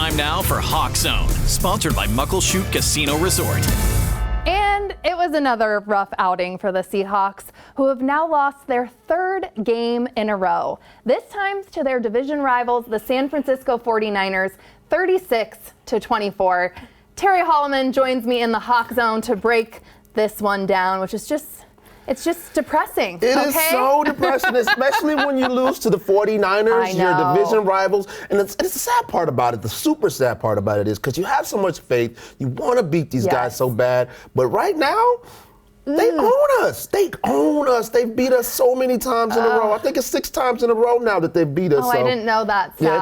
Time now for Hawk Zone, sponsored by Muckleshoot Casino Resort. And it was another rough outing for the Seahawks, who have now lost their third game in a row. This time to their division rivals, the San Francisco 49ers, 36-24. Terry Hollimon joins me in the Hawk Zone to break this one down, which is it's just depressing. It is so depressing, especially when you lose to the 49ers, your division rivals. And it's the sad part about it, the super sad part about it is because you have so much faith. You want to beat these guys so bad. But right now, they own us. They own us. They've beat us so many times in a row. I think it's 6 times in a row now that they've beat us. Oh, so. I didn't know that. Yeah,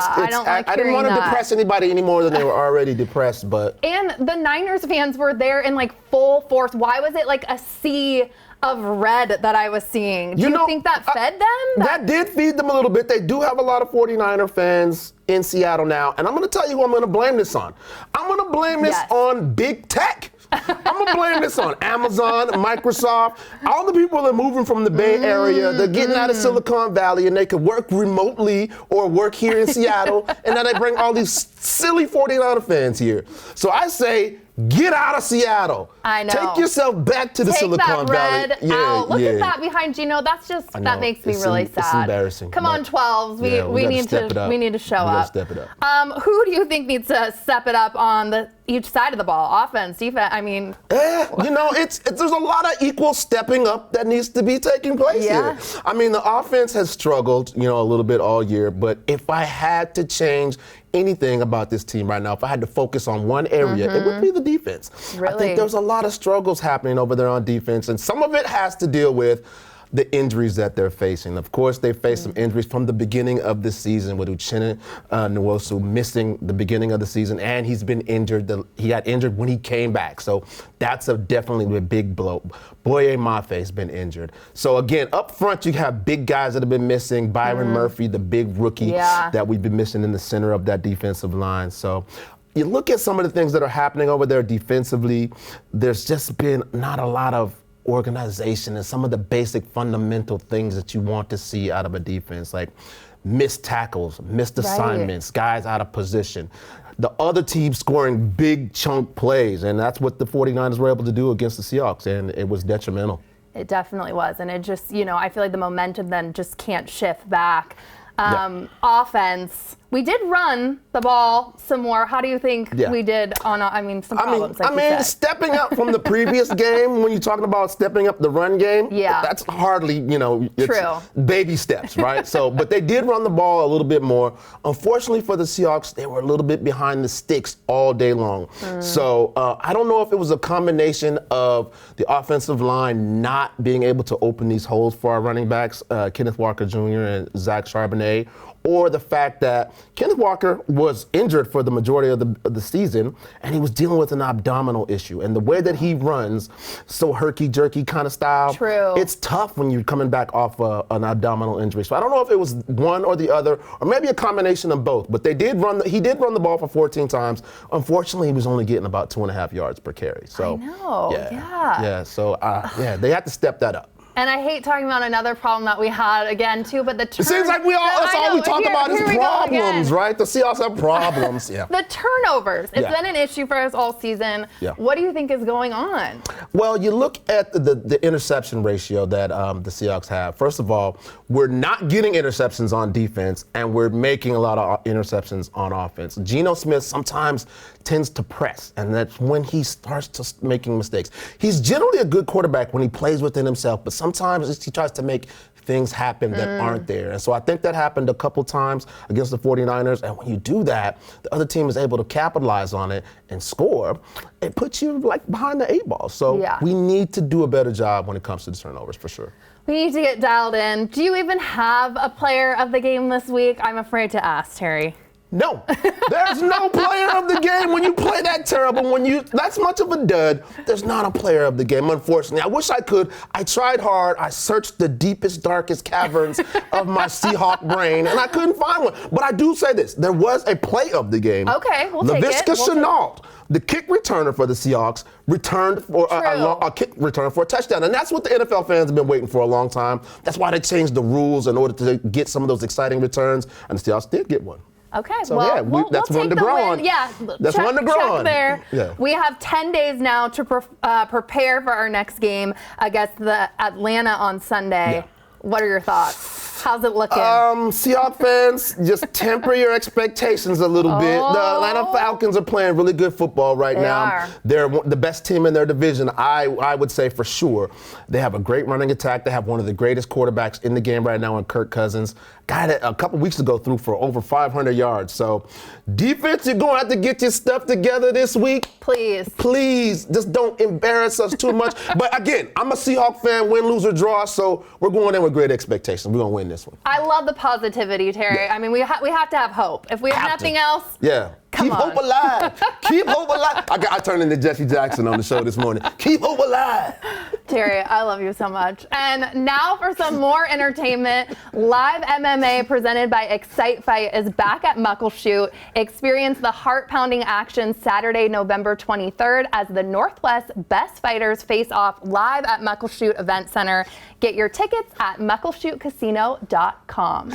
I didn't want to depress anybody any more than they were already depressed. But and the Niners fans were there in like full force. Why was it like a sea of red that I was seeing? Do you think that fed them? That did feed them a little bit. They do have a lot of 49er fans in Seattle now. And I'm going to tell you who I'm going to blame this on. I'm going to blame this on big tech. I'm going to blame this on Amazon, Microsoft, all the people that are moving from the Bay Area. They're getting out of Silicon Valley and they can work remotely or work here in Seattle. And then they bring all these silly 49er fans here. So I say, get out of Seattle. I know. Take yourself back to the Silicon Valley. Take that red out. Look at that behind Geno. That's just, that makes me really sad. It's embarrassing. Come on, 12s. We need to show up. Step it up. Who do you think needs to step it up on each side of the ball? Offense, defense, I mean. There's a lot of equal stepping up that needs to be taking place here. I mean, the offense has struggled, a little bit all year, but if I had to change anything about this team right now, if I had to focus on one area, it would be the defense. Really? I think there's a lot of struggles happening over there on defense, and some of it has to deal with the injuries that they're facing. Of course, they faced some injuries from the beginning of the season with Uchenna Nwosu missing the beginning of the season, and he's been injured. He got injured when he came back, so that's definitely a big blow. Boye Mafe's been injured. So again, up front, you have big guys that have been missing. Byron Murphy, the big rookie that we've been missing in the center of that defensive line. So you look at some of the things that are happening over there defensively, there's just been not a lot of organization and some of the basic fundamental things that you want to see out of a defense, like missed tackles, missed assignments, guys out of position. The other team scoring big chunk plays, and that's what the 49ers were able to do against the Seahawks, and it was detrimental. It definitely was, and it just, I feel like the momentum then just can't shift back. Offense, we did run the ball some more. How do you think we did on, some problems? Stepping up from the previous game, when you're talking about stepping up the run game, that's hardly, True. Baby steps, right? But they did run the ball a little bit more. Unfortunately for the Seahawks, they were a little bit behind the sticks all day long. So I don't know if it was a combination of the offensive line not being able to open these holes for our running backs, Kenneth Walker Jr. and Zach Charbonnet, or the fact that Kenneth Walker was injured for the majority of the season, and he was dealing with an abdominal issue. And the way that he runs, so herky-jerky kind of style, it's tough when you're coming back off an abdominal injury. So I don't know if it was one or the other, or maybe a combination of both. But he did run the ball for 14 times. Unfortunately, he was only getting about 2.5 yards per carry. So I know, So they had to step that up. And I hate talking about another problem that we had again too, but it seems like that's all we talk about is problems, right? The Seahawks have problems. The turnovers. It's been an issue for us all season. What do you think is going on? Well, you look at the interception ratio that the Seahawks have. First of all, we're not getting interceptions on defense, and we're making a lot of interceptions on offense. Geno Smith sometimes tends to press, and that's when he starts making mistakes. He's generally a good quarterback when he plays within himself, but sometimes he tries to make things happen that aren't there. And so I think that happened a couple times against the 49ers. And when you do that, the other team is able to capitalize on it and score. It puts you like behind the 8 ball. So we need to do a better job when it comes to the turnovers for sure. We need to get dialed in. Do you even have a player of the game this week? I'm afraid to ask, Terry. No, there's no player of the game when you play that terrible. That's much of a dud. There's not a player of the game, unfortunately. I wish I could. I tried hard. I searched the deepest, darkest caverns of my Seahawk brain, and I couldn't find one. But I do say this: there was a play of the game. Okay, we'll take it. Laviska Shenault, the kick returner for the Seahawks, returned for a kick return for a touchdown. And that's what the NFL fans have been waiting for a long time. That's why they changed the rules in order to get some of those exciting returns, and the Seahawks did get one. Okay, So, well, yeah, that's we'll one take to grow the on. win. Yeah, That's one to grow check on. there. Yeah. We have 10 days now to prepare for our next game against the Atlanta on Sunday. Yeah. What are your thoughts? How's it looking? Seahawks fans, just temper your expectations a little bit. The Atlanta Falcons are playing really good football right now. They're the best team in their division, I would say for sure. They have a great running attack. They have one of the greatest quarterbacks in the game right now in Kirk Cousins. Got it a couple weeks ago threw for over 500 yards. So defense, you're going to have to get your stuff together this week. Please. Please, just don't embarrass us too much. But again, I'm a Seahawks fan, win, lose, or draw, so we're going in with great expectations. We're going to win this one. I love the positivity, Terry. Yeah. I mean, we have to have hope. If we have nothing else, keep hope alive. Keep hope alive. I turned into Jesse Jackson on the show this morning. Keep hope alive. Terry, I love you so much. And now for some more entertainment, live MMA presented by Excite Fight is back at Muckleshoot. Experience the heart-pounding action Saturday, November 23rd as the Northwest Best Fighters face off live at Muckleshoot Event Center. Get your tickets at muckleshootcasino.com.